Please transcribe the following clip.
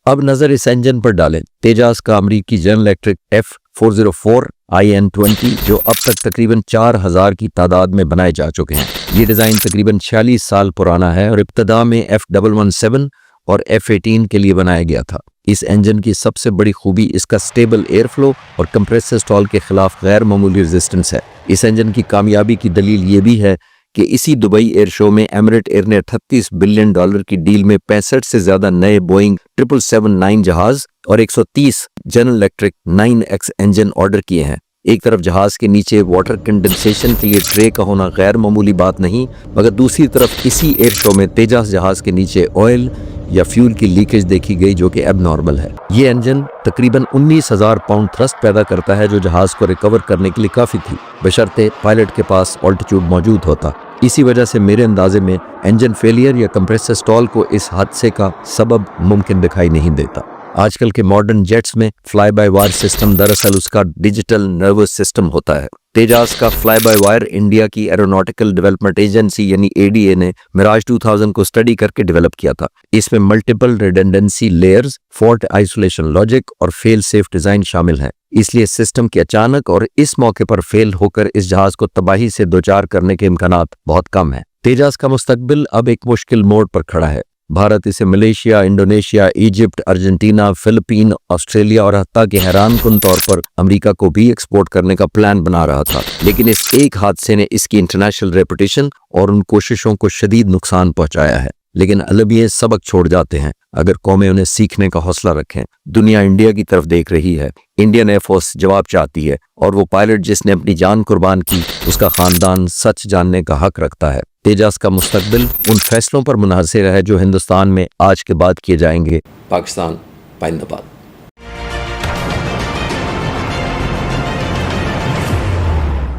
اب نظر اس انجن پر ڈالیں۔ تیجاس کا امریکی جنرل الیکٹرک F404 IN20 جو اب تک تقریباً 4000 کی تعداد میں بنائے جا چکے ہیں۔ یہ ڈیزائن تقریباً 46 سال پرانا ہے اور ابتدا میں F117 اور F18 کے لیے بنایا گیا تھا۔ اس انجن کی سب سے بڑی خوبی اس کا سٹیبل ایئر فلو اور کمپریسر سٹال کے خلاف غیر معمولی ریزسٹنس ہے۔ اس انجن کی کامیابی کی دلیل یہ بھی ہے کہ اسی دبئی ایئر شو میں ایمریٹ ایئر نے $38 بلین کی ڈیل میں 65 سے زیادہ نئے بوئنگ 777-9 جہاز اور 130 general electric 9X engine order کیے ہیں۔ ایک طرف جہاز کے نیچے واٹر کنڈنسیشن کے لیے ٹرے کا ہونا غیر معمولی بات نہیں، مگر دوسری طرف اسی ایئر شو میں تیجاس جہاز کے نیچے آئل یا فیول کی لیکیج دیکھی گئی جو کہ اب نارمل ہے۔ یہ انجن تقریباً 19,000 پاؤنڈ تھرسٹ پیدا کرتا ہے جو جہاز کو ریکور کرنے کے لیے کافی تھی، بشرطے پائلٹ کے پاس آلٹیٹیوڈ موجود ہوتا۔ اسی وجہ سے میرے اندازے میں انجن فیلئر یا کمپریسر سٹال کو اس حادثے کا سبب ممکن دکھائی نہیں دیتا۔ آج کل کے ماڈرن جیٹس میں فلائی بائی وائر سسٹم دراصل اس کا ڈیجیٹل نروس سسٹم ہوتا ہے۔ تیجاس کا فلائی بائی وائر انڈیا کی ایروناٹیکل ڈیولپمنٹ ایجنسی یعنی ADA نے میراج 2000 کو اسٹڈی کر کے ڈیولپ کیا تھا۔ اس میں multiple redundancy layers, fault isolation logic اور فیل سیف ڈیزائن شامل ہیں، اس لیے سسٹم کے اچانک اور اس موقع پر فیل ہو کر اس جہاز کو تباہی سے دوچار کرنے کے امکانات بہت کم ہیں۔ تیجاس کا مستقبل اب ایک مشکل موڑ پر کھڑا ہے۔ بھارت اسے Malaysia, Indonesia, Egypt, Argentina, Philippines, Australia اور حتیٰ کہ حیران کن طور پر امریکہ کو بھی ایکسپورٹ کرنے کا پلان بنا رہا تھا، لیکن اس ایک حادثے نے اس کی انٹرنیشنل ریپوٹیشن اور ان کوششوں کو شدید نقصان پہنچایا ہے۔ لیکن المیہ سبق چھوڑ جاتے ہیں اگر قومیں انہیں سیکھنے کا حوصلہ رکھیں۔ دنیا انڈیا کی طرف دیکھ رہی ہے، انڈین ایئر فورس جواب چاہتی ہے، اور وہ پائلٹ جس نے اپنی جان قربان کی اس کا خاندان سچ جاننے کا حق رکھتا ہے۔ تیجاس کا مستقبل ان فیصلوں پر منحصر ہے جو ہندوستان میں آج کے بعد کیے جائیں گے۔ پاکستان پائندہ باد۔